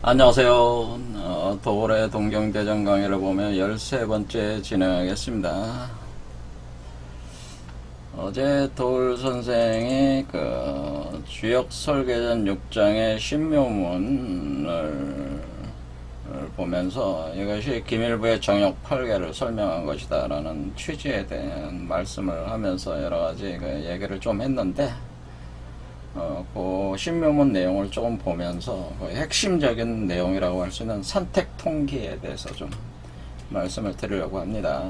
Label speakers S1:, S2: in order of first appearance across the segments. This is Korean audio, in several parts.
S1: 안녕하세요. 도올의 동경대전 강의를 보면 13번째 진행하겠습니다. 어제 도올 선생이 주역 설계전 6장의 신묘문을 보면서 이것이 기밀부의 정역 8개를 설명한 것이다 라는 취지에 대한 말씀을 하면서 여러가지 얘기를 좀 했는데, 그 신묘문 내용을 조금 보면서 핵심적인 내용이라고 할 수 있는 선택 통기에 대해서 좀 말씀을 드리려고 합니다.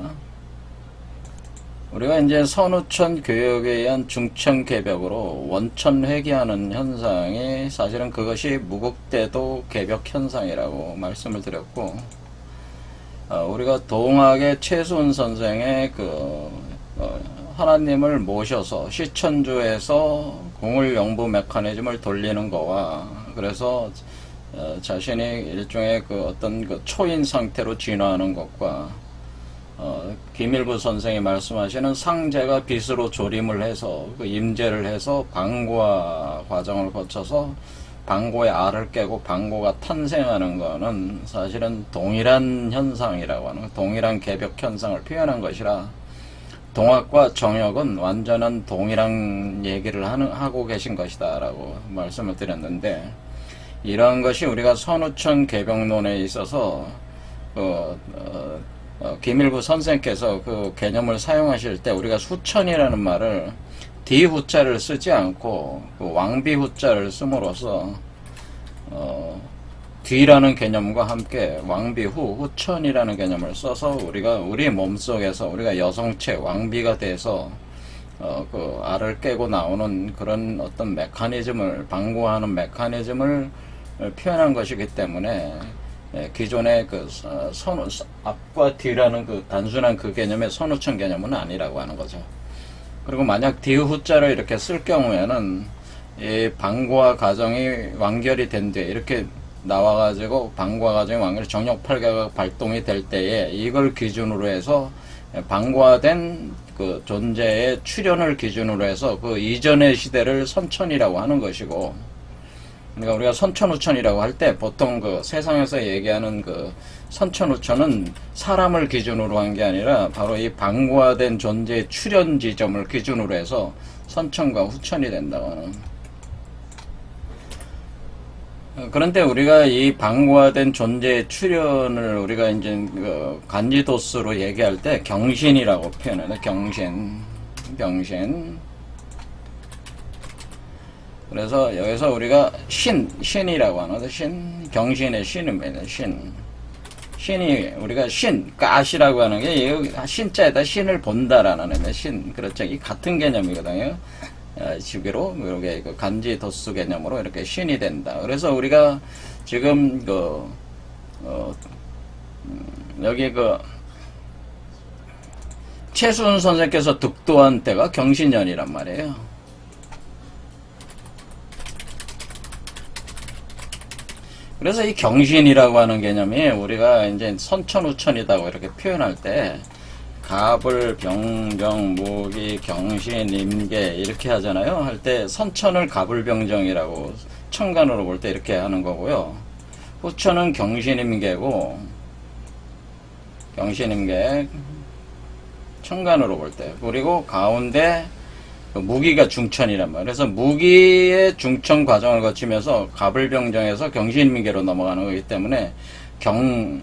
S1: 우리가 이제 선우천 교역에 의한 중천 개벽으로 원천 회귀하는 현상이 사실은 그것이 무국대도 개벽 현상이라고 말씀을 드렸고, 우리가 동학의 최수훈 선생의 하나님을 모셔서 시천주에서 공을영부 메커니즘을 돌리는 거와, 그래서 자신이 일종의 어떤 초인 상태로 진화하는 것과, 김일부 선생이 말씀하시는 상제가 빛으로 조림을 해서 임재를 해서 방고화 과정을 거쳐서 방고의 알을 깨고 방고가 탄생하는 거는 사실은 동일한 현상이라고 하는, 동일한 개벽 현상을 표현한 것이라, 동학과 정역은 완전한 동일한 얘기를 하고 계신 것이다 라고 말씀을 드렸는데, 이러한 것이 우리가 선우천 개벽론에 있어서 김일부 선생께서 그 개념을 사용하실 때 우리가 수천이라는 말을 디후자를 쓰지 않고 왕비후자를 씀으로써 뒤라는 개념과 함께 왕비후, 후천이라는 개념을 써서 우리가 우리 몸속에서 우리가 여성체 왕비가 돼서 알을 깨고 나오는 그런 어떤 메커니즘을, 방고하는 메커니즘을 표현한 것이기 때문에, 기존의 앞과 뒤라는 단순한 개념의 선우천 개념은 아니라고 하는 거죠. 그리고 만약 디후자를 이렇게 쓸 경우에는 이 방고화 과정이 완결이 된 뒤에 이렇게 나와가지고 방고화 과정이 완결, 정역 8개가 발동이 될 때에 이걸 기준으로 해서 방고화된 존재의 출현을 기준으로 해서 이전의 시대를 선천이라고 하는 것이고, 그러니까 우리가 선천후천이라고 할 때 보통 세상에서 얘기하는 선천후천은 사람을 기준으로 한 게 아니라 바로 이 방고화된 존재의 출현 지점을 기준으로 해서 선천과 후천이 된다고 하는. 그런데 우리가 이 방고화된 존재의 출현을 우리가 이제 간지도스로 얘기할 때 경신이라고 표현해요. 경신. 그래서 여기서 우리가 신이라고 하는 거죠. 경신의 신입니다. 신이 우리가 가시라고 하는 게 신자에다 신을 본다라는 의미, 그렇죠. 이 같은 개념이거든요. 주기로 이렇게 간지 도수 개념으로 이렇게 신이 된다. 그래서 우리가 지금 여기 최수훈 선생께서 득도한 때가 경신년이란 말이에요. 그래서 이 경신이라고 하는 개념이 우리가 이제 선천후천이다고 이렇게 표현할 때 갑을, 병정, 무기, 경신, 임계 이렇게 하잖아요. 할 때 선천을 갑을병정이라고 천간으로 볼 때 이렇게 하는 거고요. 후천은 경신임계고, 천간으로 볼 때. 그리고 가운데 무기가 중천이란 말이에요. 그래서 무기의 중천 과정을 거치면서 갑을병정에서 경신임계로 넘어가는 거기 때문에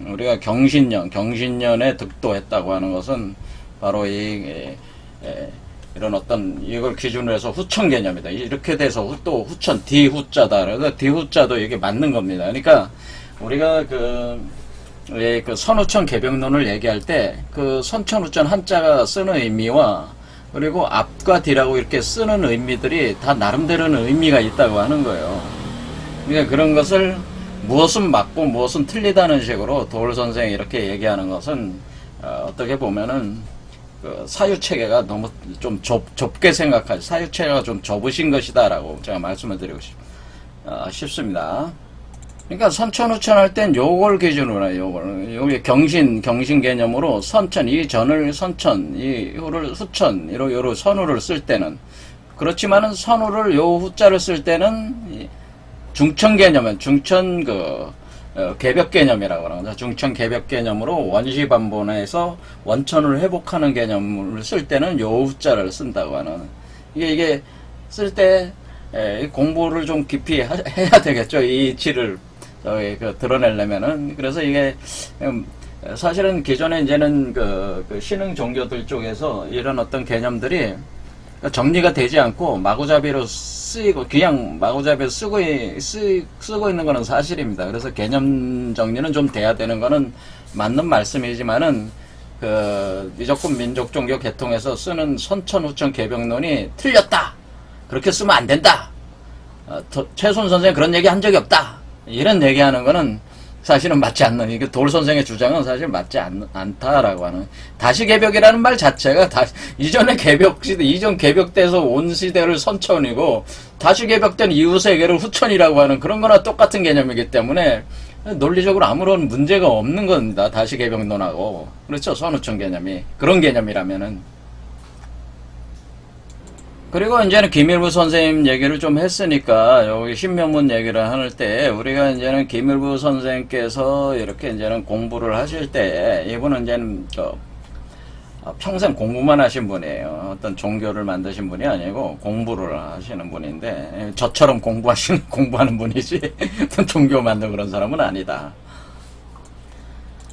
S1: 우리가 경신년에 득도했다고 하는 것은 바로 이런 어떤 이걸 기준으로 해서 후천 개념이다. 이렇게 돼서 또 후천, 디후자다. 그래서 디후자도 이게 맞는 겁니다. 그러니까 우리가 선후천 개벽론을 얘기할 때 선천후천 한자가 쓰는 의미와 그리고 앞과 뒤라고 이렇게 쓰는 의미들이 다 나름대로는 의미가 있다고 하는 거예요. 그러니까 그런 것을 무엇은 맞고 무엇은 틀리다는 식으로 도올 선생이 이렇게 얘기하는 것은 어떻게 보면은 사유체계가 너무 좀 좁게 생각하지, 사유체계가 좀 좁으신 것이다라고 제가 말씀을 드리고 싶습니다. 그러니까 선천후천 할 땐 요걸 기준으로 해요. 요게 경신 개념으로 선천, 이 전을 선천, 이 후를 후천, 요로 선후를 쓸 때는, 그렇지만은 선후를 요 후자를 쓸 때는 중천 개념은 중천 개벽 개념이라고 하는 거죠. 중천 개벽 개념으로 원시 반본에서 원천을 회복하는 개념을 쓸 때는 요우자를 쓴다고 하는, 이게 쓸 때 공부를 좀 깊이 해야 되겠죠. 이 이치를 드러내려면은. 그래서 이게 사실은 기존에 이제는 그 신흥 종교들 쪽에서 이런 어떤 개념들이 정리가 되지 않고 마구잡이로 쓰이고, 그냥 마구잡이로 쓰고 있는 거는 사실입니다. 그래서 개념 정리는 좀 돼야 되는 거는 맞는 말씀이지만은, 미적분 민족 종교 계통에서 쓰는 선천 후천 개벽론이 틀렸다, 그렇게 쓰면 안 된다, 최순 선생 그런 얘기 한 적이 없다, 이런 얘기하는 거는 사실은 맞지 않는, 이게 돌 선생의 주장은 사실 맞지 않다라고 하는, 다시 개벽이라는 말 자체가 이전의 개벽 시대, 이전 개벽 때에서 온 시대를 선천이고, 다시 개벽된 이후 세계를 후천이라고 하는 그런 거나 똑같은 개념이기 때문에 논리적으로 아무런 문제가 없는 겁니다. 다시 개벽론하고. 그렇죠. 선후천 개념이 그런 개념이라면은. 그리고 이제는 김일부 선생님 얘기를 좀 했으니까 여기 신명문 얘기를 할 때, 우리가 이제는 김일부 선생님께서 이렇게 이제는 공부를 하실 때, 이분은 이제는 평생 공부만 하신 분이에요. 어떤 종교를 만드신 분이 아니고 공부를 하시는 분인데, 저처럼 공부하는 분이지 종교 만든 그런 사람은 아니다.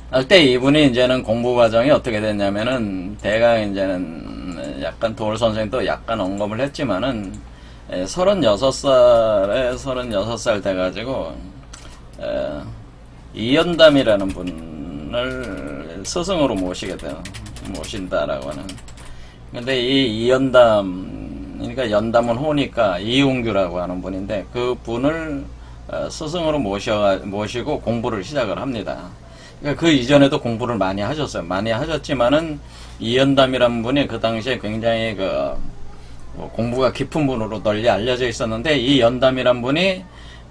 S1: 할 때 이분이 이제는 공부 과정이 어떻게 됐냐면은, 대강 이제는 약간 돌 선생도 약간 언급을 했지만은, 36살 돼가지고, 이연담이라는 분을 스승으로 모신다라고 하는. 근데 이 이연담, 그러니까 연담은 호니까 이웅규라고 하는 분인데, 그 분을 스승으로 모시고 공부를 시작을 합니다. 그러니까 그 이전에도 공부를 많이 하셨어요. 많이 하셨지만은, 이연담이라는 분이 그 당시에 굉장히 공부가 깊은 분으로 널리 알려져 있었는데, 이 연담이란 분이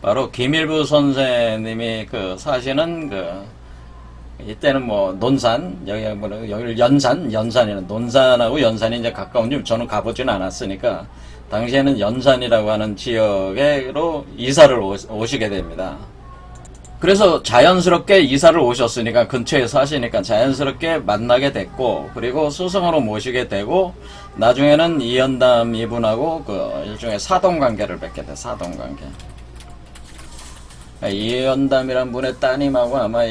S1: 바로 김일부 선생님이 사시는 이때는 논산, 여기 연산이는, 논산하고 연산이 이제 가까운지 저는 가보지는 않았으니까, 당시에는 연산이라고 하는 지역으로 이사를 오시게 됩니다. 그래서 자연스럽게 이사를 오셨으니까, 근처에 사시니까 자연스럽게 만나게 됐고, 그리고 스승으로 모시게 되고, 나중에는 이연담 이분하고 일종의 사돈관계를 맺게 돼. 사돈관계. 이연담이란 분의 따님하고 아마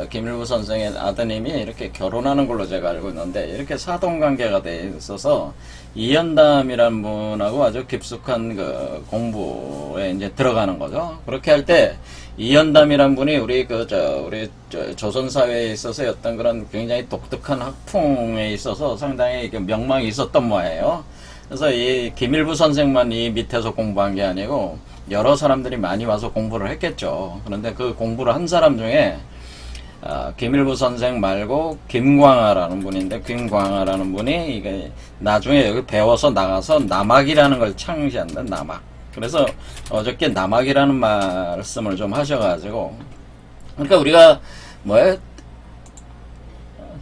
S1: 김일부 선생의 아드님이 이렇게 결혼하는 걸로 제가 알고 있는데, 이렇게 사돈관계가 돼 있어서 이연담이란 분하고 아주 깊숙한 공부에 이제 들어가는 거죠. 그렇게 할 때 이연담이란 분이 우리 조선 사회에 있어서 어떤 그런 굉장히 독특한 학풍에 있어서 상당히 명망이 있었던 모양이에요. 그래서 이 김일부 선생만 이 밑에서 공부한 게 아니고 여러 사람들이 많이 와서 공부를 했겠죠. 그런데 그 공부를 한 사람 중에 김일부 선생 말고 김광하라는 분인데, 김광하라는 분이 이게 나중에 여기 배워서 나가서 남학이라는 걸 창시한다. 남학. 그래서 어저께 남학이라는 말씀을 좀 하셔가지고, 그러니까 우리가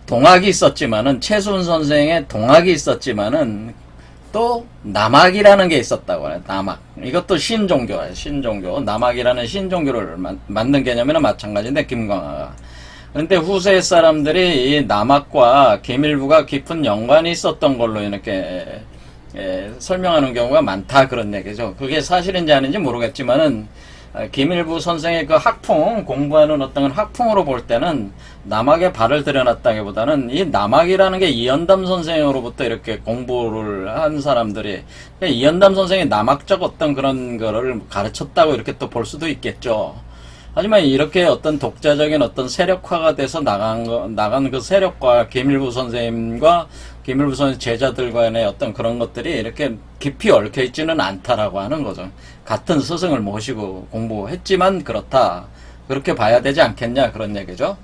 S1: 동학이 있었지만은, 최순 선생의 동학이 있었지만은 또 남학이라는 게 있었다고 해요. 남학. 이것도 신종교예요. 신종교. 남학이라는 신종교를 만든 개념이나 마찬가지인데, 김광하가. 그런데 후세 사람들이 이 남학과 김일부가 깊은 연관이 있었던 걸로 이렇게 설명하는 경우가 많다, 그런 얘기죠. 그게 사실인지 아닌지 모르겠지만은, 김일부 선생의 그 학풍, 공부하는 어떤 학풍으로 볼 때는 남학에 발을 들여놨다기보다는, 이 남학이라는 게 이연담 선생으로부터 이렇게 공부를 한 사람들이, 이연담 선생이 남학적 어떤 그런 거를 가르쳤다고 이렇게 또 볼 수도 있겠죠. 하지만 이렇게 어떤 독자적인 어떤 세력화가 돼서 나간 그 세력과 김일부 선생님과 김일부 선생님 제자들 간의 어떤 그런 것들이 이렇게 깊이 얽혀 있지는 않다라고 하는 거죠. 같은 스승을 모시고 공부했지만 그렇다, 그렇게 봐야 되지 않겠냐, 그런 얘기죠.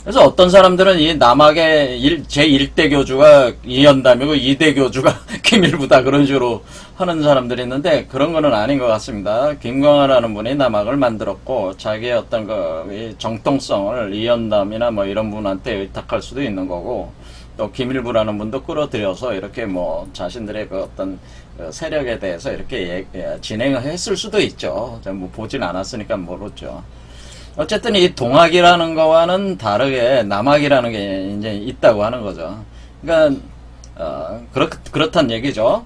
S1: 그래서 어떤 사람들은 이 남학의 제1대 교주가 이연담이고 2대 교주가 김일부다, 그런 식으로 하는 사람들이 있는데, 그런 거는 아닌 것 같습니다. 김광하라는 분이 남학을 만들었고, 자기의 어떤 이 정통성을 이연담이나 이런 분한테 의탁할 수도 있는 거고, 또 김일부라는 분도 끌어들여서 이렇게 뭐 자신들의 그 어떤 그 세력에 대해서 이렇게 진행을 했을 수도 있죠. 제가 뭐 보진 않았으니까 모르죠. 어쨌든 이 동학이라는 거와는 다르게 남학이라는 게 이제 있다고 하는 거죠. 그러니까 그렇단 얘기죠.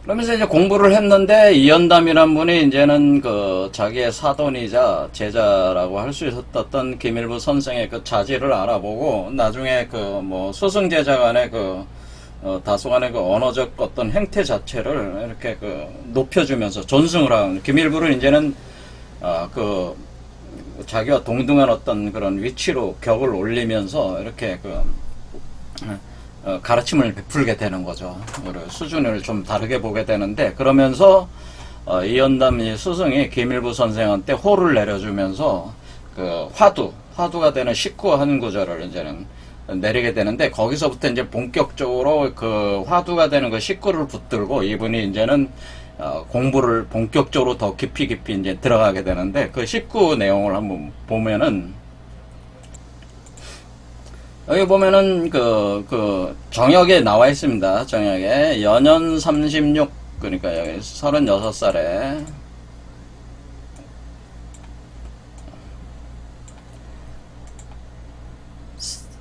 S1: 그러면서 이제 공부를 했는데 이연담이란 분이 이제는 그 자기의 사돈이자 제자라고 할 수 있었던 김일부 선생의 그 자질을 알아보고 나중에 그 뭐 스승 제자 간의 그 다소간의 그 언어적 어떤 행태 자체를 이렇게 그 높여주면서 존승을 하는 김일부를 이제는 그 자기와 동등한 어떤 그런 위치로 격을 올리면서 이렇게 그 가르침을 베풀게 되는 거죠. 수준을 좀 다르게 보게 되는데 그러면서 이연담 스승이 김일부 선생한테 호를 내려주면서 그 화두가 되는 19한 구절을 이제는 내리게 되는데 거기서부터 이제 본격적으로 그 화두가 되는 그 19를 붙들고 이분이 이제는 공부를 본격적으로 더 깊이 이제 들어가게 되는데 그 19 내용을 한번 보면은 여기 보면은 그 정역에 나와 있습니다. 정역에 연연 36 그러니까 여기 36살에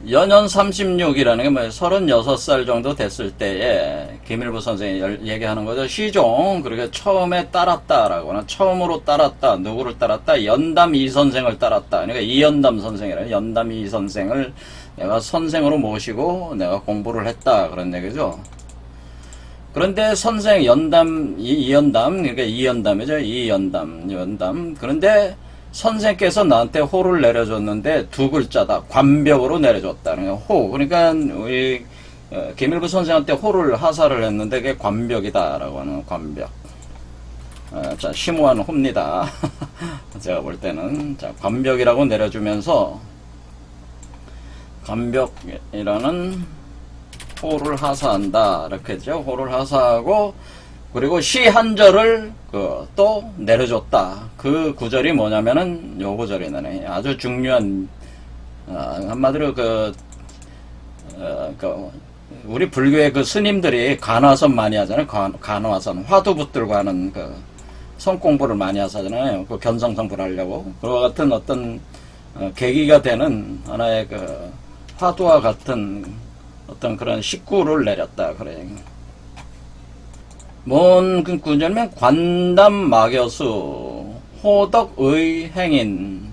S1: 연연 36이라는 게 뭐예요? 36살 정도 됐을 때에 김일부 선생이 얘기하는 거죠. 시종 그렇게 처음에 따랐다라거나 처음으로 따랐다 누구를 따랐다 연담 이 선생을 따랐다. 그러니까 이연담 선생이라 연담 이 선생을 내가 선생으로 모시고 내가 공부를 했다 그런 얘기죠. 그런데 선생 연담 이연담 그러니까 이연담이죠. 이연담 그런데 선생께서 나한테 호를 내려줬는데 두 글자다. 관벽으로 내려줬다는 거예요. 호. 그러니까 우리 김일부 선생한테 호를 하사를 했는데 그게 관벽이다라고 하는 관벽. 자, 심오한 호입니다. 제가 볼 때는 자, 관벽이라고 내려주면서 관벽이라는 호를 하사한다. 이렇게 했죠. 호를 하사하고 그리고 시 한 절을 또 내려줬다. 그 구절이 뭐냐면은 요 구절이네. 아주 중요한 한마디로 우리 불교의 그 스님들이 간화선 많이 하잖아요. 간화선 화두 붙들고 하는 그 성공부를 많이 하잖아요. 그 견성성부를 하려고 그와 같은 어떤 계기가 되는 하나의 그 화두와 같은 어떤 그런 식구를 내렸다 그래. 뭔 구절이면 관담마교수 호덕의 행인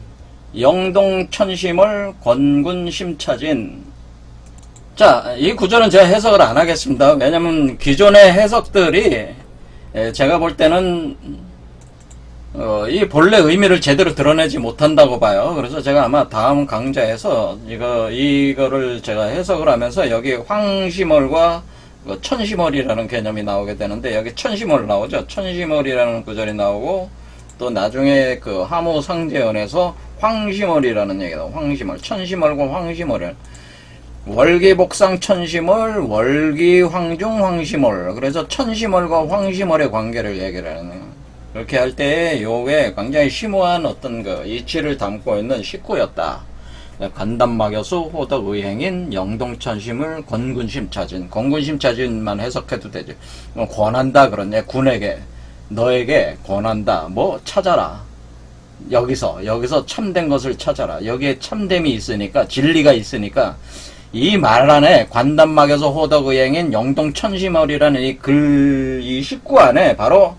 S1: 영동천심을 권군심차진. 자, 이 구절은 제가 해석을 안 하겠습니다. 왜냐면 기존의 해석들이 제가 볼 때는 이 본래 의미를 제대로 드러내지 못한다고 봐요. 그래서 제가 아마 다음 강좌에서 이거를 제가 해석을 하면서 여기 황심월과 천심월이라는 개념이 나오게 되는데 여기 천심월 나오죠. 천심월이라는 구절이 나오고 또 나중에 그 하모상제연에서 황심월이라는 얘기다. 황심월, 천심월과 황심월을 월기복상 천심월, 월기황중 황심월. 그래서 천심월과 황심월의 관계를 얘기를 하는 거예요. 그렇게 할 때 요게 굉장히 심오한 어떤 그 이치를 담고 있는 식구였다. 간담마교수 호덕의행인 영동천심을 권군심차진. 권군심차진만 해석해도 되지. 권한다 그러네. 군에게 너에게 권한다. 뭐 찾아라. 여기서 참된 것을 찾아라. 여기에 참됨이 있으니까 진리가 있으니까 이 말 안에 관담마교수 호덕의행인 영동천심월이라는 이 식구 안에 바로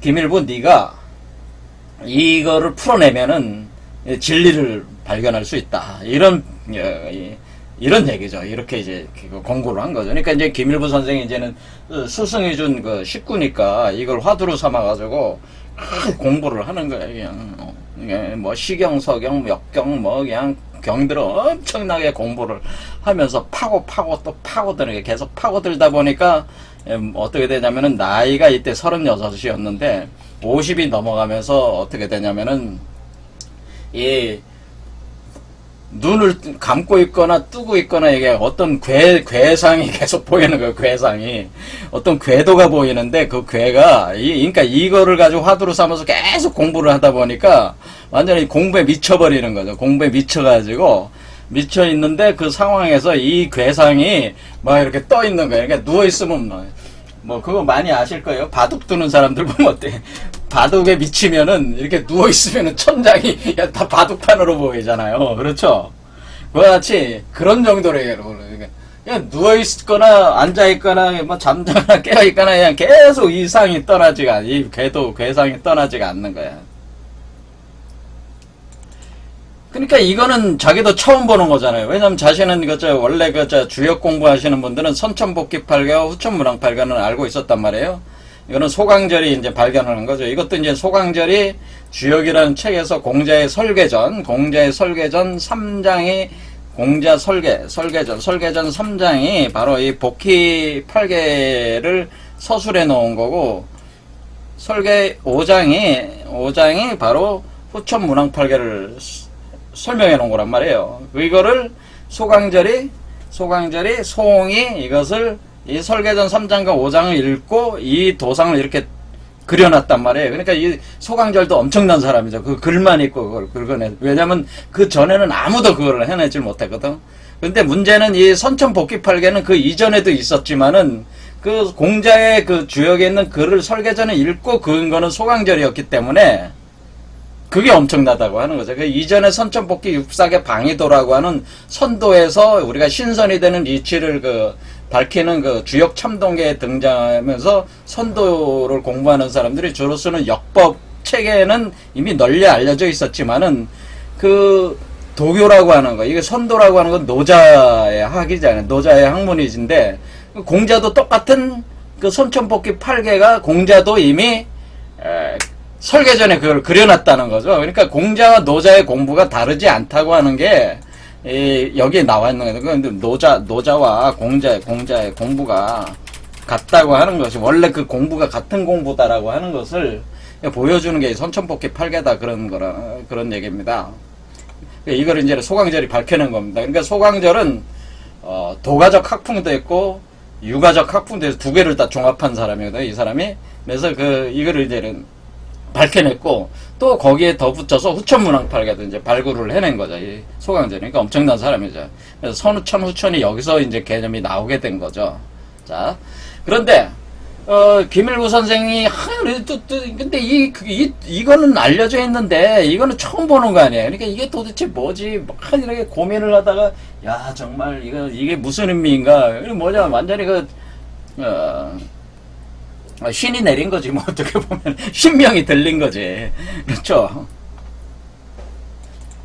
S1: 김일부 네가 이거를 풀어내면은 진리를 발견할 수 있다. 이런 얘기죠. 이렇게 이제 공고를 한 거죠. 그러니까 이제 김일부 선생이 이제는 스승이 준 그 식구니까 이걸 화두로 삼아가지고 공부를 하는 거예요. 그냥 뭐 시경, 서경, 역경, 뭐 그냥 경들을 엄청나게 공부를 하면서 또 파고드는 게 계속 파고들다 보니까 어떻게 되냐면은 나이가 이때 36이었는데 50이 넘어가면서 어떻게 되냐면은 이 눈을 감고 있거나 뜨고 있거나 이게 어떤 괴상이 계속 보이는 거예요. 괴상이 어떤 궤도가 보이는데 그 궤가 그러니까 이거를 가지고 화두로 삼아서 계속 공부를 하다 보니까 완전히 공부에 미쳐버리는 거죠. 공부에 미쳐가지고 미쳐 있는데 그 상황에서 이 괴상이 막 이렇게 떠 있는 거예요. 그러니까 누워 있으면 뭐 그거 많이 아실 거예요. 바둑 두는 사람들 보면 어때? 바둑에 미치면은 이렇게 누워 있으면은 천장이 다 바둑판으로 보이잖아요. 그렇죠? 그와 같이 그런 정도로 그러니까 그냥 누워 있거나 앉아 있거나 뭐 잠자거나 깨어 있거나 그냥 계속 이상이 떠나지가 이 괴상이 떠나지가 않는 거야. 그러니까 이거는 자기도 처음 보는 거잖아요. 왜냐면 자신은 원래 주역 공부하시는 분들은 선천복귀팔계와 후천문왕팔계는 알고 있었단 말이에요. 이거는 소강절이 이제 발견하는 거죠. 이것도 이제 소강절이 주역이라는 책에서 공자의 설계전 3장이 공자 설계전 3장이 바로 이 복희 8개를 서술해 놓은 거고, 설계 5장이 바로 후천 문왕 8개를 설명해 놓은 거란 말이에요. 이거를 소강절이 소홍이 이것을 이 설계전 3장과 5장을 읽고 이 도상을 이렇게 그려놨단 말이에요. 그러니까 이 소강절도 엄청난 사람이죠. 그 글만 읽고 그걸 긁어내. 왜냐면 그 전에는 아무도 그걸 해내질 못했거든. 근데 문제는 이 선천복귀팔계는 그 이전에도 있었지만은 그 공자의 그 주역에 있는 글을 설계전에 읽고 그은 거는 소강절이었기 때문에 그게 엄청나다고 하는 거죠. 그 이전에 선천복귀 육삭의 방위도라고 하는 선도에서 우리가 신선이 되는 이치를 밝히는 그 주역 참동계에 등장하면서 선도를 공부하는 사람들이 주로 쓰는 역법 체계는 이미 널리 알려져 있었지만은 그 도교라고 하는 거, 이게 선도라고 하는 건 노자의 학이잖아요. 노자의 학문이진데 공자도 똑같은 그 선천복귀 8개가 공자도 이미 설계전에 그걸 그려놨다는 거죠. 그러니까 공자와 노자의 공부가 다르지 않다고 하는 게 여기에 나와 있는 거예요. 근데 노자와 공자의 공부가 같다고 하는 것이, 원래 그 공부가 같은 공부다라고 하는 것을 보여주는 게 선천복귀 8개다 그런 얘기입니다. 이걸 이제 소강절이 밝혀낸 겁니다. 그러니까 소강절은 도가적 학풍도 있고 유가적 학풍도 있고 두 개를 다 종합한 사람이거든요. 이 사람이. 그래서 이거를 이제 밝혀냈고, 또 거기에 덧붙여서 후천문왕팔계도 이제 발굴을 해낸 거죠. 이 소강절이. 그러니까 엄청난 사람이죠. 그래서 선후천, 후천이 여기서 이제 개념이 나오게 된 거죠. 자, 그런데 김일구 선생이 근데 이거는 알려져 있는데 이거는 처음 보는 거 아니에요. 그러니까 이게 도대체 뭐지? 막 이렇게 고민을 하다가 야 정말 이게 무슨 의미인가? 이게 뭐냐? 완전히 신이 내린 거지, 뭐, 어떻게 보면. 신명이 들린 거지. 그렇죠.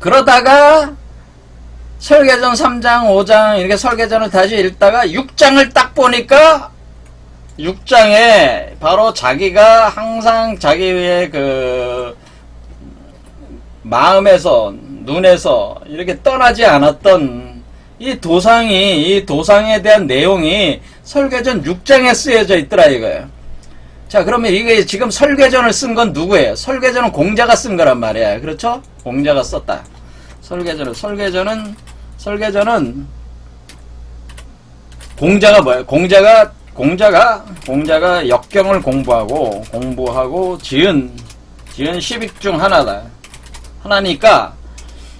S1: 그러다가, 설계전 3장, 5장, 이렇게 설계전을 다시 읽다가, 6장을 딱 보니까, 6장에 바로 자기가 항상 자기의 마음에서, 눈에서, 이렇게 떠나지 않았던 이 도상에 대한 내용이 설계전 6장에 쓰여져 있더라, 이거예요. 자, 그러면 이게 지금 설계전을 쓴 건 누구예요? 설계전은 공자가 쓴 거란 말이야. 그렇죠? 공자가 썼다. 설계전은 공자가 뭐예요? 공자가 역경을 공부하고 지은 10익 중 하나니까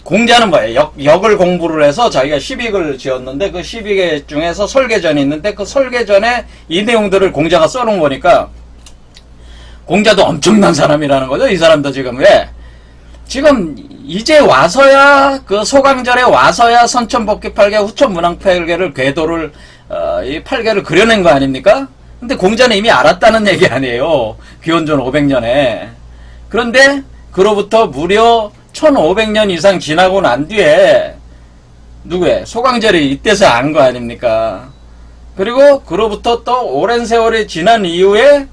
S1: 공자는 뭐예요? 역을 공부를 해서 자기가 10익을 지었는데 그 10익 중에서 설계전이 있는데 그 설계전에 이 내용들을 공자가 써놓은 거니까 공자도 엄청난 사람이라는 거죠. 이 사람도 지금 왜? 지금 이제 와서야 그 소강절에 와서야 선천복귀 8개, 후천문왕 8개를 궤도를 이 8개를 그려낸 거 아닙니까? 근데 공자는 이미 알았다는 얘기 아니에요. 기원전 500년에. 그런데 그로부터 무려 1500년 이상 지나고 난 뒤에 누구예요? 소강절이 이때서 안 거 아닙니까? 그리고 그로부터 또 오랜 세월이 지난 이후에,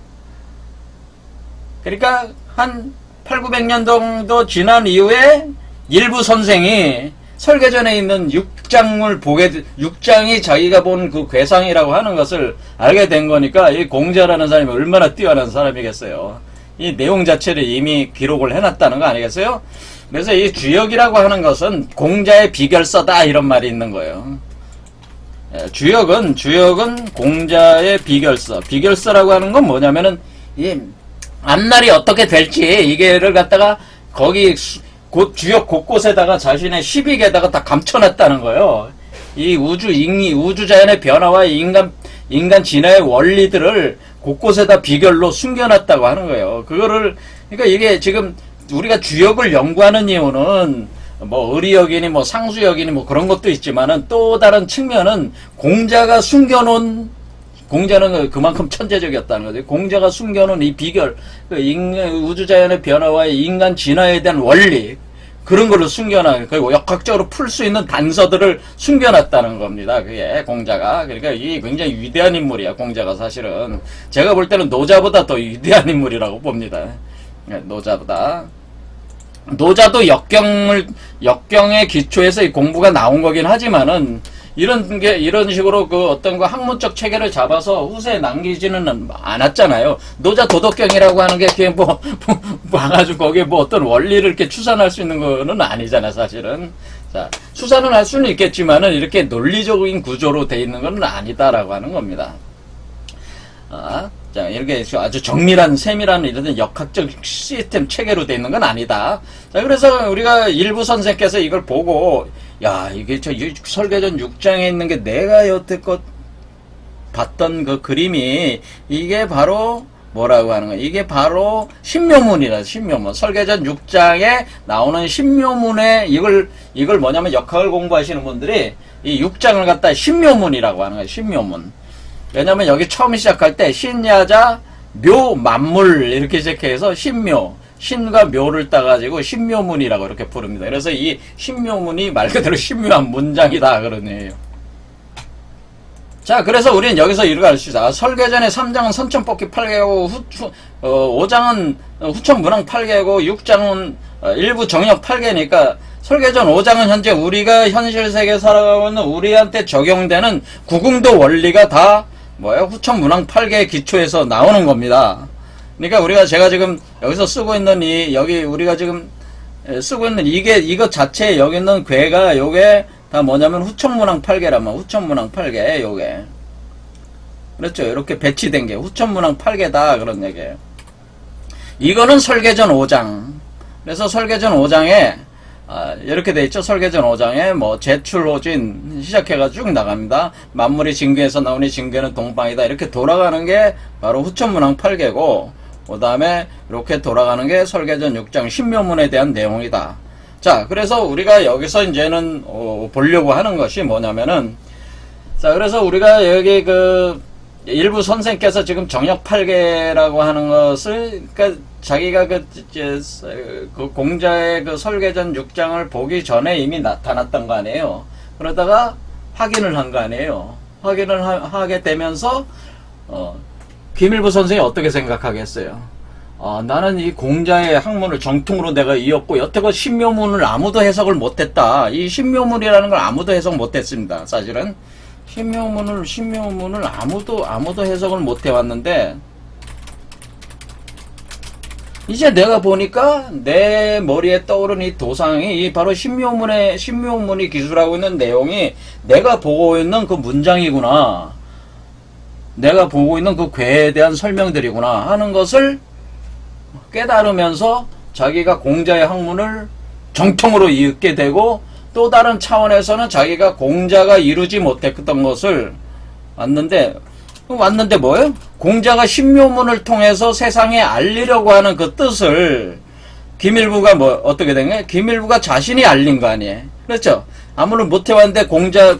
S1: 그러니까 한 800~900년 정도 지난 이후에 일부 선생이 설계전에 있는 6장이 자기가 본 그 괴상이라고 하는 것을 알게 된 거니까 이 공자라는 사람이 얼마나 뛰어난 사람이겠어요. 이 내용 자체를 이미 기록을 해놨다는 거 아니겠어요? 그래서 이 주역이라고 하는 것은 공자의 비결서다, 이런 말이 있는 거예요. 주역은 공자의 비결서라고 하는 건 뭐냐면은 이 앞날이 어떻게 될지 이게를 갖다가 거기 곧 주역 곳곳에다가 자신의 12개다가 다 감춰놨다는 거예요. 이 우주자연의 변화와 인간 진화의 원리들을 곳곳에다 비결로 숨겨놨다고 하는 거예요. 그러니까 이게 지금 우리가 주역을 연구하는 이유는 뭐 의리역이니 뭐 상수역이니 뭐 그런 것도 있지만은 또 다른 측면은 공자가 숨겨놓은, 공자는 그만큼 천재적이었다는 거죠. 공자가 숨겨놓은 이 비결, 우주자연의 변화와 인간 진화에 대한 원리, 그런 걸로 숨겨놔, 그리고 역학적으로 풀 수 있는 단서들을 숨겨놨다는 겁니다. 그게 공자가. 그러니까 이 굉장히 위대한 인물이야, 공자가 사실은. 제가 볼 때는 노자보다 더 위대한 인물이라고 봅니다. 노자보다. 노자도 역경의 기초에서 이 공부가 나온 거긴 하지만은, 이런 식으로 그 어떤 그 학문적 체계를 잡아서 후세에 남기지는 않았잖아요. 노자 도덕경이라고 하는 게 그게 와가지고 거기에 뭐 어떤 원리를 이렇게 추산할 수 있는 거는 아니잖아, 사실은. 자, 추산은 할 수는 있겠지만은 이렇게 논리적인 구조로 돼 있는 건 아니다라고 하는 겁니다. 자, 이렇게 아주 정밀한, 세밀한 이런 역학적 시스템 체계로 돼 있는 건 아니다. 자, 그래서 우리가 일부 선생께서 이걸 보고, 야, 이게 설계전 6장에 있는 게 내가 여태껏 봤던 그 그림이, 이게 바로 뭐라고 하는 거야? 이게 바로 신묘문이라, 신묘문. 설계전 6장에 나오는 신묘문에, 이걸 뭐냐면 역학을 공부하시는 분들이 이 6장을 갖다 신묘문이라고 하는 거야, 신묘문. 왜냐면 여기 처음 시작할 때 신야자 묘 만물 이렇게 시작해서 신묘, 신과 묘를 따가지고 신묘문이라고 이렇게 부릅니다. 그래서 이 신묘문이 말 그대로 신묘한 문장이다 그런 얘기예요. 자, 그래서 우리는 여기서 이렇게 알 수 있어. 설계전의 3장은 선천뽑기 8개고 5장은 후천문항 8개고 6장은 일부 정역 8개니까 설계전 5장은 현재 우리가 현실 세계에 살아가고 있는 우리한테 적용되는 구궁도 원리가 다 후천문항 8개의 기초에서 나오는 겁니다. 그러니까 제가 지금 여기서 쓰고 있는 우리가 지금 쓰고 있는 이것 자체에 여기 있는 괴가 요게 다 뭐냐면 후천문항 8개라면 후천문항 8개 요게. 그렇죠. 이렇게 배치된 게 후천문항 8개다 그런 얘기예요. 이거는 설계전 5장. 그래서 설계전 5장에 이렇게 돼 있죠. 설계전 5장에 뭐 제출호진 시작해가지고 쭉 나갑니다. 만물이 진귀에서 나오니 진귀는 동방이다. 이렇게 돌아가는 게 바로 후천문항 8개고, 그 다음에 이렇게 돌아가는 게 설계전 6장 신묘문에 대한 내용이다. 자, 그래서 우리가 여기서 이제는 보려고 하는 것이 뭐냐면은, 자, 그래서 우리가 여기 일부 선생께서 지금 정역 8개라고 하는 것을, 그러니까 자기가 그 공자의 그 설계전 6장을 보기 전에 이미 나타났던 거 아니에요. 그러다가 확인을 한 거 아니에요. 확인을 하게 되면서, 김일부 선생이 어떻게 생각하겠어요? 나는 이 공자의 학문을 정통으로 내가 이었고, 여태껏 신묘문을 아무도 해석을 못했다. 이 신묘문이라는 걸 아무도 해석 못했습니다. 사실은. 신묘문을 아무도 해석을 못 해왔는데, 이제 내가 보니까 내 머리에 떠오른 이 도상이 바로 신묘문이 기술하고 있는 내용이 내가 보고 있는 그 문장이구나. 내가 보고 있는 그 괴에 대한 설명들이구나 하는 것을 깨달으면서 자기가 공자의 학문을 정통으로 이윽게 되고, 또 다른 차원에서는 자기가 공자가 이루지 못했던 것을 왔는데 뭐예요? 공자가 신묘문을 통해서 세상에 알리려고 하는 그 뜻을 김일부가 어떻게 된 거예요? 김일부가 자신이 알린 거 아니에요? 그렇죠? 아무런 못해왔는데 공자의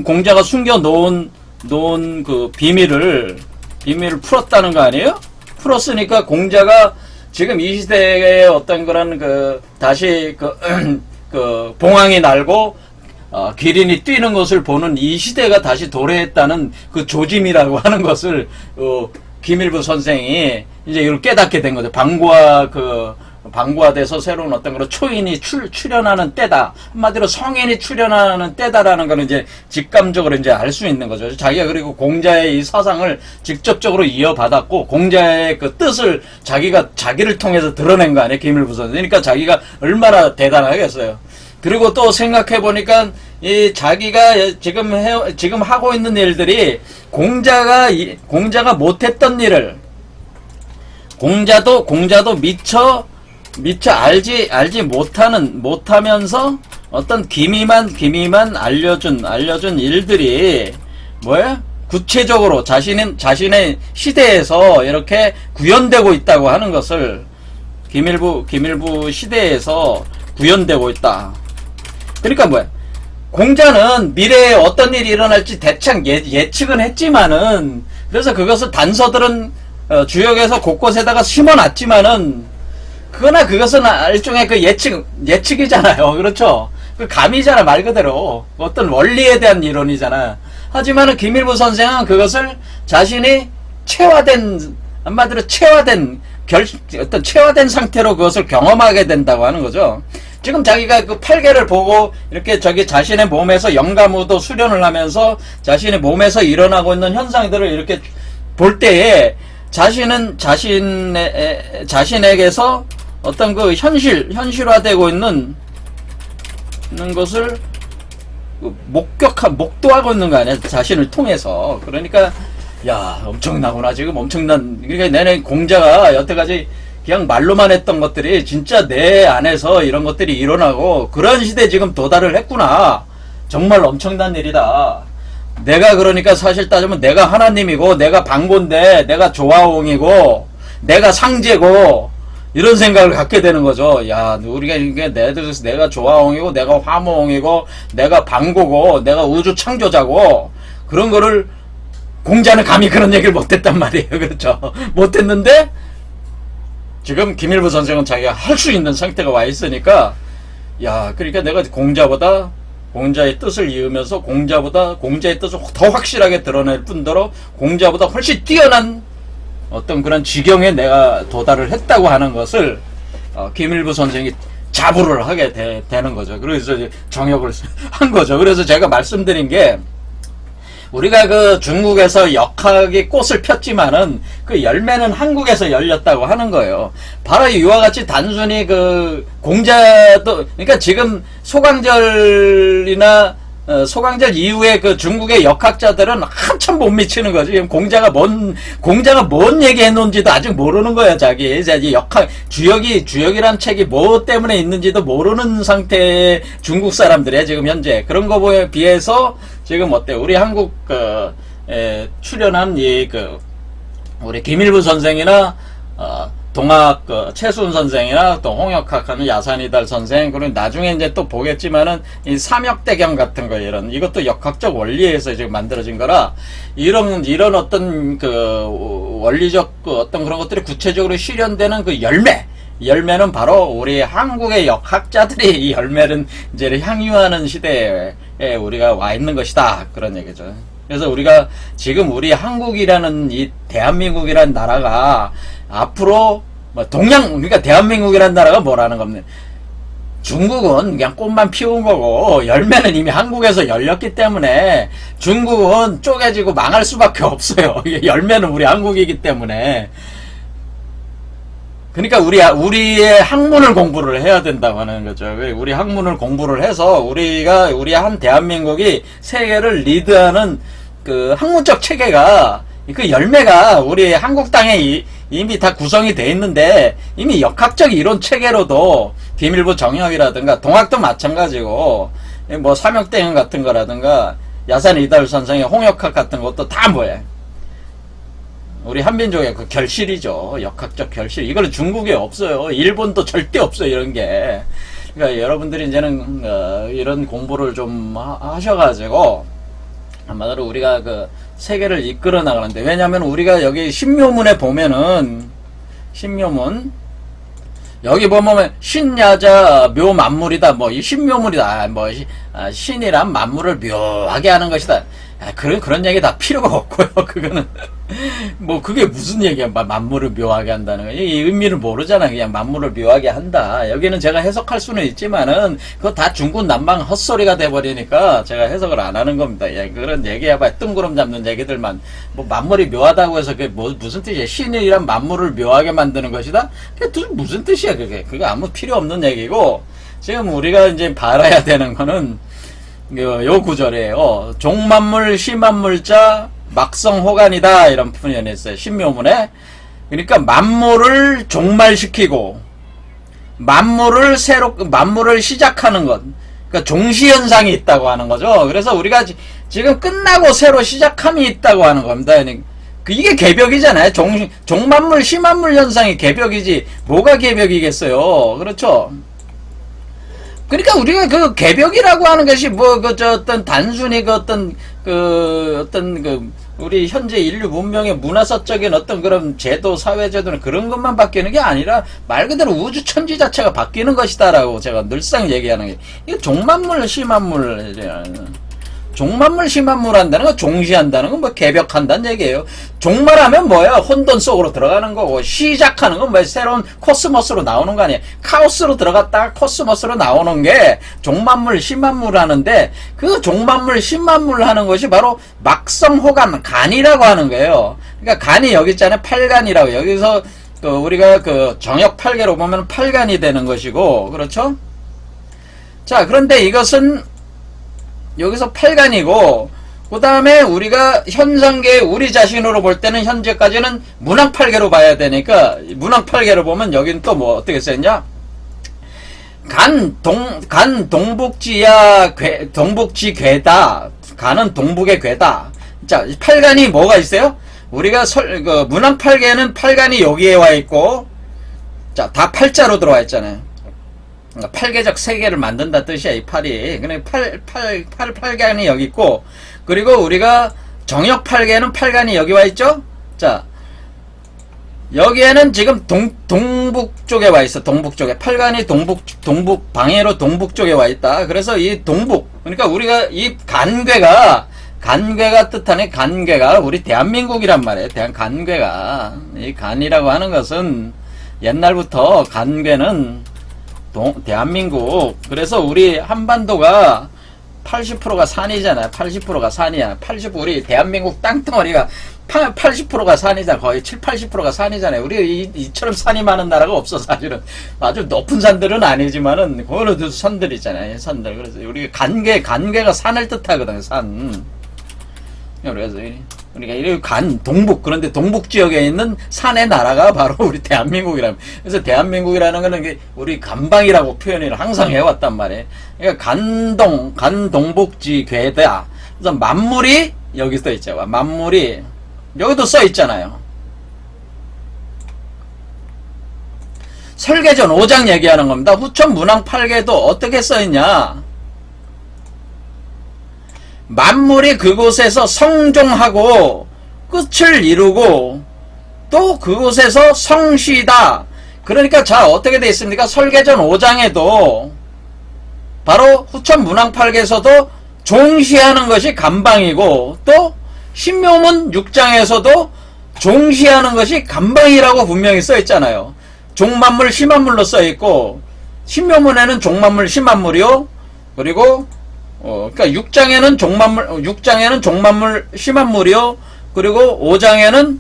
S1: 공자가 숨겨놓은 그 비밀을 풀었다는 거 아니에요? 풀었으니까 공자가 지금 이 시대의 어떤 그런 다시 봉황이 날고 기린이 뛰는 것을 보는 이 시대가 다시 도래했다는 그 조짐이라고 하는 것을 김일부 선생이 이제 이걸 깨닫게 된 거죠. 방구화돼서 새로운 어떤 그런 초인이 출현하는 때다. 한마디로 성인이 출현하는 때다라는 거는 이제 직감적으로 이제 알 수 있는 거죠. 자기가 그리고 공자의 이 사상을 직접적으로 이어받았고, 공자의 그 뜻을 자기를 통해서 드러낸 거 아니에요, 김일부 선생. 그러니까 자기가 얼마나 대단하겠어요. 그리고 또 생각해 보니까 이 자기가 지금 하고 있는 일들이 공자가 못했던 일을, 공자도 미처 알지 못하면서 어떤 기미만 알려준 일들이 뭐야? 구체적으로 자신의 시대에서 이렇게 구현되고 있다고 하는 것을 기밀부 시대에서 구현되고 있다. 그러니까 뭐야? 공자는 미래에 어떤 일이 일어날지 대충 예측은 했지만은, 그래서 그것을 단서들은 주역에서 곳곳에다가 심어놨지만은, 그것은 일종의 그 예측이잖아요. 그렇죠? 그 감이잖아, 말 그대로. 어떤 원리에 대한 이론이잖아. 하지만은 김일부 선생은 그것을 자신이 한마디로 어떤 체화된 상태로 그것을 경험하게 된다고 하는 거죠. 지금 자기가 그 팔괘를 보고 이렇게 자신의 몸에서 영감우도 수련을 하면서 자신의 몸에서 일어나고 있는 현상들을 이렇게 볼 때에 자신에게서 어떤 그 현실화되고 있는 것을 목도하고 있는 거 아니야? 자신을 통해서. 그러니까, 야, 엄청나구나. 지금 그러니까 내내 공자가 여태까지 그냥 말로만 했던 것들이 진짜 내 안에서 이런 것들이 일어나고 그런 시대에 지금 도달을 했구나. 정말 엄청난 일이다. 내가 그러니까 사실 따지면 내가 하나님이고 내가 방고인데 내가 조화옹이고 내가 상제고 이런 생각을 갖게 되는 거죠. 야, 우리가 이게 내가 조화옹이고 내가 화무옹이고 내가 방고고 내가 우주 창조자고 그런 거를 공자는 감히 그런 얘기를 못했단 말이에요. 그렇죠? 못했는데 지금 김일부 선생은 자기가 할 수 있는 상태가 와 있으니까, 야, 그러니까 내가 공자의 뜻을 이으면서 공자의 뜻을 더 확실하게 드러낼 뿐더러 공자보다 훨씬 뛰어난 어떤 그런 지경에 내가 도달을 했다고 하는 것을 김일부 선생이 자부를 하게 되는 거죠. 그래서 정역을 한 거죠. 그래서 제가 말씀드린 게, 우리가 그 중국에서 역학의 꽃을 폈지만은 그 열매는 한국에서 열렸다고 하는 거예요. 바로 이와 같이 단순히 그 공자도, 그러니까 지금 소강절 이후에 그 중국의 역학자들은 한참 못 미치는 거지. 공자가 뭔 얘기 했는지도 아직 모르는 거야, 자기. 이제 주역이란 책이 뭐 때문에 있는지도 모르는 상태의 중국 사람들이야, 지금 현재. 그런 거에 비해서 지금 어때? 우리 한국, 출연한 우리 김일부 선생이나, 동학 최순 선생이나 또 홍역학 하는 야산이달 선생, 그리고 나중에 이제 또 보겠지만은 이 삼역대경 같은 거, 이것도 역학적 원리에서 지금 만들어진 거라, 이런 어떤 그 원리적 어떤 그런 것들이 구체적으로 실현되는 그 열매는 바로 우리 한국의 역학자들이 이 열매는 이제 향유하는 시대에 우리가 와 있는 것이다, 그런 얘기죠. 그래서 우리가 지금 우리 한국이라는 이 대한민국이라는 나라가 앞으로 그러니까 대한민국이라는 나라가 뭐라는 겁니다. 중국은 그냥 꽃만 피운 거고 열매는 이미 한국에서 열렸기 때문에 중국은 쪼개지고 망할 수밖에 없어요. 열매는 우리 한국이기 때문에. 그러니까 우리의 학문을 공부를 해야 된다고 하는 거죠. 우리 학문을 공부를 해서 우리 한 대한민국이 세계를 리드하는 그 학문적 체계가, 그 열매가 우리 한국 땅에 이미 다 구성이 돼 있는데, 이미 역학적 이론 체계로도 김일부 정역이라든가 동학도 마찬가지고 뭐 삼역대경 같은 거라든가 야산 이달 선생의 홍역학 같은 것도 다 뭐예요? 우리 한민족의 그 결실이죠. 역학적 결실. 이거는 중국에 없어요. 일본도 절대 없어요, 이런 게. 그러니까 여러분들이 이제는 이런 공부를 좀 하셔가지고 한마디로 우리가 그 세계를 이끌어 나가는데, 왜냐면 우리가 여기 신묘문에 보면은, 신묘문 여기 보면 신야자 묘만물이다, 뭐 이 신묘문이다, 뭐 신이란 만물을 묘하게 하는 것이다. 그런 얘기 다 필요가 없고요. 그거는 뭐 그게 무슨 얘기야? 만물을 묘하게 한다는 거. 이 의미를 모르잖아. 그냥 만물을 묘하게 한다. 여기는 제가 해석할 수는 있지만은 그거 다 중구난방 헛소리가 돼버리니까 제가 해석을 안 하는 겁니다. 그런 얘기해봐 뜬구름 잡는 얘기들만. 뭐 만물이 묘하다고 해서 그게 무슨 뜻이야? 신이란 만물을 묘하게 만드는 것이다? 그게 무슨 뜻이야? 그게 아무 필요 없는 얘기고, 지금 우리가 이제 바라야 되는 거는 요 구절이에요. 종만물 시만물자 막성호간이다, 이런 표현이 있어요. 신묘문에. 그러니까 만물을 종말시키고 만물을 시작하는 것. 그러니까 종시현상이 있다고 하는 거죠. 그래서 우리가 지금 끝나고 새로 시작함이 있다고 하는 겁니다. 이게 개벽이잖아요. 종만물, 시만물 현상이 개벽이지, 뭐가 개벽이겠어요. 그렇죠? 그러니까 우리가 그 개벽이라고 하는 것이 단순히 우리 현재 인류 문명의 문화사적인 어떤 그런 제도, 사회제도는 그런 것만 바뀌는 게 아니라 말 그대로 우주 천지 자체가 바뀌는 것이다라고 제가 늘상 얘기하는 게, 이게 종만물, 시만물, 종만물, 시만물 한다는 건 종시한다는 건 뭐 개벽한다는 얘기예요. 종말하면 뭐야? 혼돈 속으로 들어가는 거고, 시작하는 건 뭐 새로운 코스모스로 나오는 거 아니에요. 카오스로 들어갔다가 코스모스로 나오는 게 종만물, 시만물 하는데, 그 종만물, 시만물 하는 것이 바로 막성호간, 간이라고 하는 거예요. 그러니까 간이 여기 있잖아요. 팔간이라고. 여기서 우리가 정역 8개로 보면 팔간이 되는 것이고, 그렇죠? 자, 그런데 이것은 여기서 8간이고, 그 다음에 우리가 현상계 우리 자신으로 볼 때는 현재까지는 문학 8개로 봐야 되니까, 문학 8개로 보면 여기는 또 뭐 어떻게 써있냐? 간 동북지야, 동북지 괴다. 간은 동북의 괴다. 자, 8간이 뭐가 있어요? 우리가 문학 8개는 8간이 여기에 와 있고, 자, 다 8자로 들어와 있잖아요. 그러니까 8개적 세계를 만든다 뜻이야, 이 8이. 그냥 8간이 여기 있고, 그리고 우리가 정역 8개는 8간이 여기 와 있죠? 자, 여기에는 지금 동북 쪽에 와 있어, 동북 쪽에. 8간이 동북, 방해로 동북 쪽에 와 있다. 그래서 이 동북, 그러니까 우리가 이 간괴가 뜻하는 간괴가 우리 대한민국이란 말이에요. 간괴가. 이 간이라고 하는 것은 옛날부터 간괴는 대한민국. 그래서 우리 한반도가 80%가 산이잖아요. 80%가 산이야. 우리 대한민국 땅덩어리가 80%가 산이잖아. 거의 80%가 산이잖아요. 우리 이처럼 산이 많은 나라가 없어, 사실은. 아주 높은 산들은 아니지만은, 그거는 산들 있잖아요. 산들. 그래서 우리 간괴가 산을 뜻하거든요, 산. 그래서 우리가 이 동북, 그런데 동북 지역에 있는 산의 나라가 바로 우리 대한민국이라는. 그래서 대한민국이라는 거는 우리 간방이라고 표현을 항상 해왔단 말이에요. 그러니까 간동북지 괴다. 그래서 만물이 여기 써 있죠. 만물이 여기도 써 있잖아요. 설계전 5장 얘기하는 겁니다. 후천 문항 8개도 어떻게 써 있냐? 만물이 그곳에서 성종하고 끝을 이루고 또 그곳에서 성시다. 그러니까 자, 어떻게 되어 있습니까? 설계전 5장에도 바로 후천 문항 8개에서도 종시하는 것이 간방이고, 또 신묘문 6장에서도 종시하는 것이 간방이라고 분명히 써 있잖아요. 종만물, 시만물로 써 있고, 신묘문에는 종만물, 시만물이요. 그리고 그러니까 6장에는 종만물, 시만물이요. 그리고 5장에는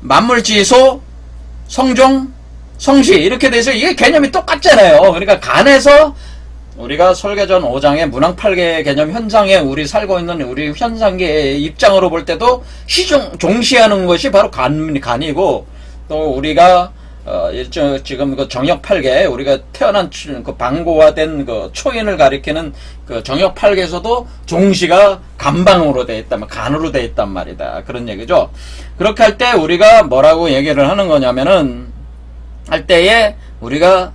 S1: 만물지소, 성종, 성시 이렇게 돼서 이게 개념이 똑같잖아요. 그러니까 간에서 우리가 설계전 5장의 문항 8개 개념 현상에 우리 살고 있는 우리 현상계의 입장으로 볼 때도 종시하는 것이 바로 간이고, 또 우리가 지금 그 정역 8개, 우리가 태어난 그 방고화된 그 초인을 가리키는 그 정역 8개에서도 종시가 간방으로 되어 있단, 간으로 되어 있단 말이다. 그런 얘기죠. 그렇게 할 때 우리가 뭐라고 얘기를 하는 거냐면은, 할 때에 우리가,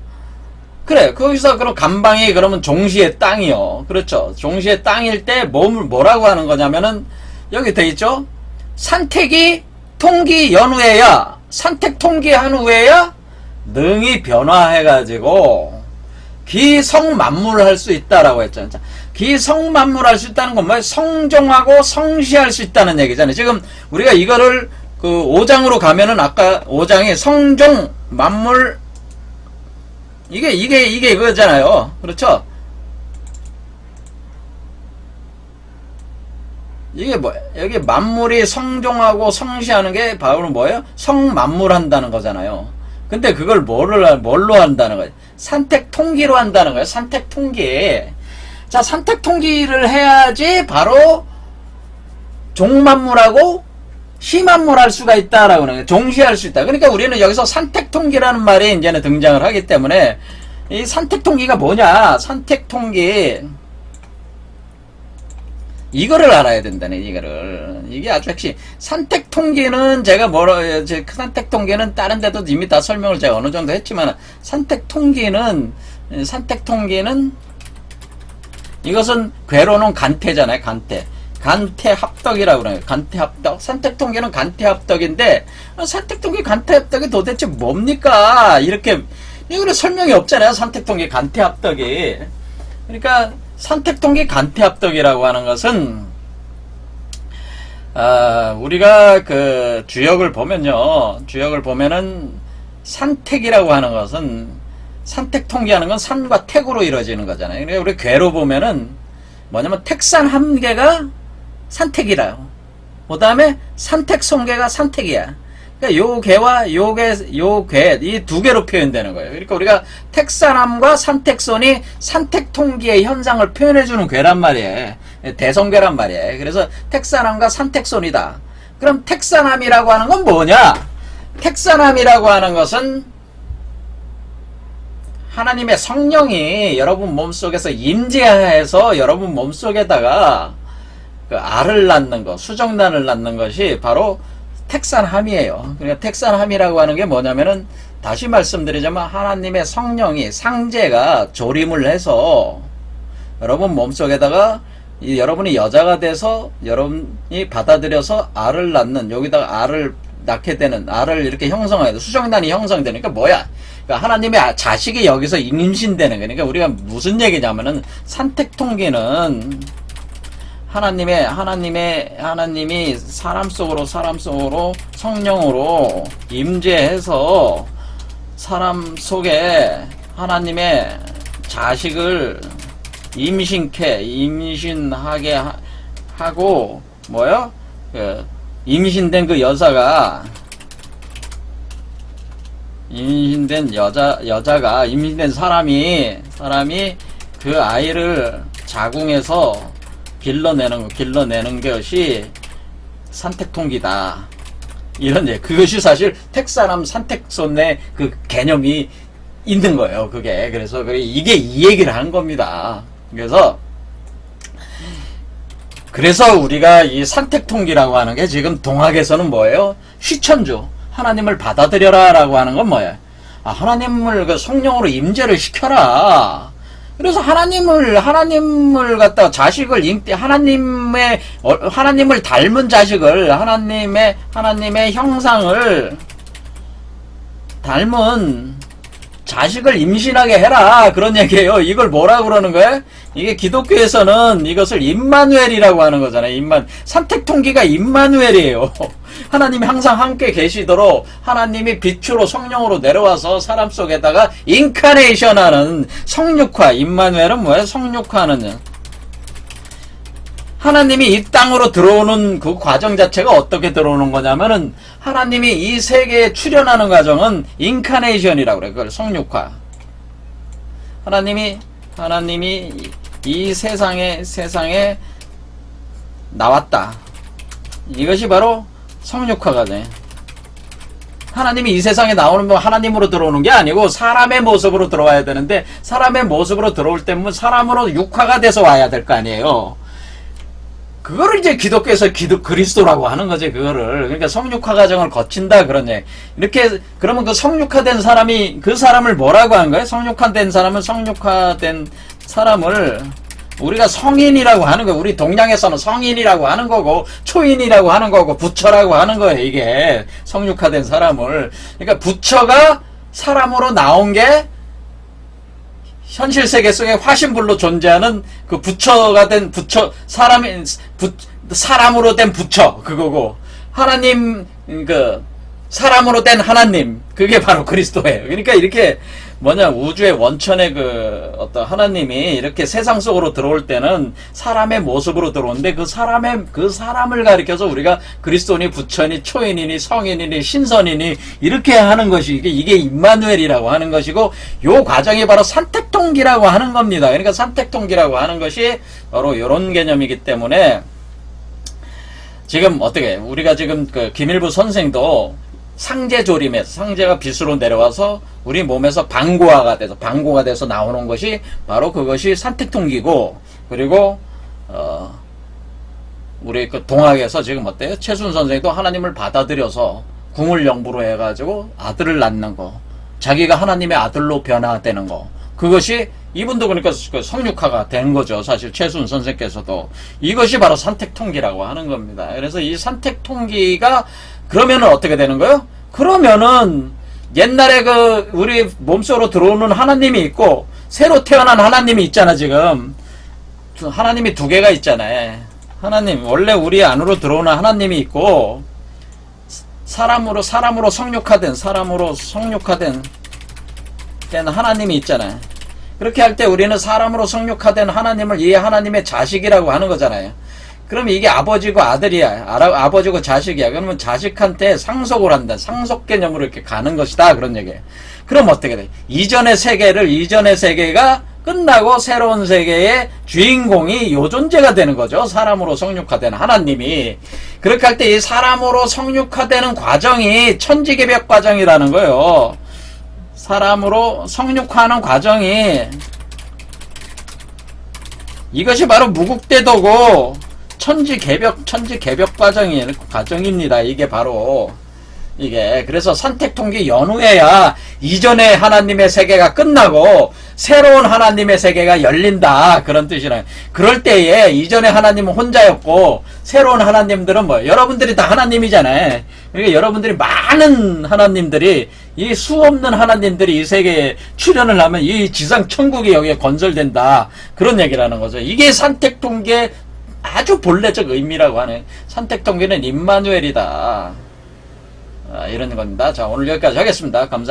S1: 그래, 거기서 그럼 간방이 그러면 종시의 땅이요. 그렇죠. 종시의 땅일 때 뭐라고 하는 거냐면은, 여기 되어 있죠? 산택이 통기 연후에야, 산택 통기한 후에야 능이 변화해가지고 기성만물할 수 있다라고 했잖아요. 기성만물할 수 있다는 건 뭐예요? 성종하고 성시할 수 있다는 얘기잖아요. 지금 우리가 이거를 그 5장으로 가면은 아까 5장에 성종 만물 이게 그거잖아요. 그렇죠? 이게 뭐, 여기 만물이 성종하고 성시하는 게 바로 뭐예요? 성만물한다는 거잖아요. 근데 그걸 뭘로 한다는 거예요? 산택통기로 한다는 거예요. 산택통기. 자, 산택통기를 해야지 바로 종만물하고 심한몰할 수가 있다라고 하는 거예요. 종시할 수 있다. 그러니까 우리는 여기서 산택통기라는 말이 이제는 등장을 하기 때문에 이 산택통기가 뭐냐? 산택통기 이거를 알아야 된다네. 이거를 이게 아주 핵심. 산택통기는 제가 산택통기는 다른 데도 이미 다 설명을 제가 어느 정도 했지만 산택통기는 이것은 괴로는 간태잖아요. 간태합덕이라고 그래요. 간태합덕. 산택통계는 간태합덕인데 산택통계 간태합덕이 도대체 뭡니까? 이렇게 이거는 설명이 없잖아요. 산택통계 간태합덕이. 그러니까 산택통계 간태합덕이라고 하는 것은 우리가 그 주역을 보면은 산택이라고 하는 것은 산택통계하는 건 산과 택으로 이루어지는 거잖아요. 그러니까 우리 괴로 보면은 뭐냐면 택산 한 개가 산택이라요. 그 다음에 산택송계가 산택이야. 그러니까 요 개와 요 개, 이 두 개로 표현되는 거예요. 그러니까 우리가 택산함과 산택손이 산택통기의 현상을 표현해주는 괴란 말이에요. 대성괴란 말이에요. 그래서 택산함과 산택손이다. 그럼 택산함이라고 하는 건 뭐냐? 택산함이라고 하는 것은 하나님의 성령이 여러분 몸속에서 임재해서 여러분 몸속에다가 그 알을 낳는 것, 수정란을 낳는 것이 바로 택산함이에요. 그러니까 택산함이라고 하는 게 뭐냐면은 다시 말씀드리자면 하나님의 성령이 상제가 조림을 해서 여러분 몸속에다가 여러분이 여자가 돼서 여러분이 받아들여서 알을 낳는, 여기다가 알을 낳게 되는, 알을 이렇게 형성하게 돼 수정란이 형성되니까 뭐야? 그러니까 하나님의 자식이 여기서 임신되는 거니까. 그러니까 우리가 무슨 얘기냐면은 산택통기는 하나님이 사람 속으로 성령으로 임재해서 사람 속에 하나님의 자식을 임신하게 하고 뭐요? 임신된 그 여자가 임신된 사람이 그 아이를 자궁에서 길러내는 것이 산택통기다. 그것이 사실 택산함 산택손의 그 개념이 있는 거예요. 그래서 이게 이 얘기를 하는 겁니다. 그래서 우리가 이 산택통기라고 하는 게 지금 동학에서는 뭐예요? 시천주. 하나님을 받아들여라 라고 하는 건 뭐예요? 하나님을 그 성령으로 임재를 시켜라. 그래서 하나님을 갖다가 자식을 하나님을 닮은 자식을 하나님의 형상을 닮은 자식을 임신하게 해라. 그런 얘기예요. 이걸 뭐라고 그러는 거예요? 이게 기독교에서는 이것을 임마누엘이라고 하는 거잖아요. 산택통기가 임마누엘이에요. 하나님이 항상 함께 계시도록 하나님이 빛으로 성령으로 내려와서 사람 속에다가 인카네이션 하는 성육화. 임마누엘은 뭐예요? 성육화하는. 하나님이 이 땅으로 들어오는 그 과정 자체가 어떻게 들어오는 거냐면은 하나님이 이 세계에 출현하는 과정은 인카네이션이라고 그래요. 그걸 성육화. 하나님이 이 세상에 나왔다. 이것이 바로 성육화가 돼. 하나님이 이 세상에 나오는 건 하나님으로 들어오는 게 아니고 사람의 모습으로 들어와야 되는데 사람의 모습으로 들어올 때면 사람으로 육화가 돼서 와야 될 거 아니에요. 그거를 이제 기독교에서 그리스도라고 하는 거지, 그거를. 그러니까 성육화 과정을 거친다, 그러네. 그러면 그 성육화된 사람이, 그 사람을 뭐라고 하는 거예요? 성육화된 사람을 우리가 성인이라고 하는 거예요. 우리 동양에서는 성인이라고 하는 거고, 초인이라고 하는 거고, 부처라고 하는 거예요, 이게. 성육화된 사람을. 그러니까 부처가 사람으로 나온 게 현실 세계 속에 화신불로 존재하는 그 부처가 된 사람으로 된 부처, 그거고, 사람으로 된 하나님, 그게 바로 그리스도예요. 그러니까 이렇게 우주의 원천의 어떤 하나님이 이렇게 세상 속으로 들어올 때는 사람의 모습으로 들어오는데 그 사람을 가리켜서 우리가 그리스도니 부처니 초인이니 성인이니 신선이니 이렇게 하는 것이 이게 임마누엘이라고 하는 것이고, 요 과정이 바로 산택통기라고 하는 겁니다. 그러니까 산택통기라고 하는 것이 바로 이런 개념이기 때문에 지금 어떻게 우리가 지금 그 김일부 선생도 상제조림에서 상제가 빛으로 내려와서 우리 몸에서 방고가 돼서 나오는 것이 바로 그것이 산택통기고, 그리고 우리 그 동학에서 지금 어때요? 최순 선생도 하나님을 받아들여서 궁을영부로 해가지고 아들을 낳는 거, 자기가 하나님의 아들로 변화되는 거, 그것이 이분도 그러니까 그 성육화가 된 거죠. 사실 최순 선생께서도 이것이 바로 산택통기라고 하는 겁니다. 그래서 이 산택통기가 그러면은 어떻게 되는 거예요? 그러면은 옛날에 그 우리 몸속으로 들어오는 하나님이 있고 새로 태어난 하나님이 있잖아. 지금 하나님이 두 개가 있잖아요. 하나님 원래 우리 안으로 들어오는 하나님이 있고 사람으로 성육화된 하나님이 있잖아요. 그렇게 할 때 우리는 사람으로 성육화된 하나님을 이 하나님의 자식이라고 하는 거잖아요. 그럼 이게 아버지고 아들이야. 아버지고 자식이야. 그러면 자식한테 상속을 한다. 상속 개념으로 이렇게 가는 것이다. 그런 얘기예요. 그럼 어떻게 돼? 이전의 세계가 끝나고 새로운 세계의 주인공이 요 존재가 되는 거죠. 사람으로 성육화된 하나님이. 그렇게 할 때 이 사람으로 성육화되는 과정이 천지개벽 과정이라는 거예요. 사람으로 성육화하는 과정이, 이것이 바로 무국대도고 천지개벽 과정입니다. 이게 바로 이게. 그래서 산택통기 연후에야 이전의 하나님의 세계가 끝나고 새로운 하나님의 세계가 열린다, 그런 뜻이라. 그럴 때에 이전의 하나님은 혼자였고 새로운 하나님들은 뭐 여러분들이 다 하나님이잖아요. 그러니까 여러분들이 많은 하나님들이, 이 수없는 하나님들이 이 세계에 출현을 하면 이 지상 천국이 여기에 건설된다, 그런 얘기라는 거죠. 이게 산택통기의 아주 본래적 의미라고 하는, 산택통기는 임마누엘이다, 이런 겁니다. 자, 오늘 여기까지 하겠습니다. 감사합니다.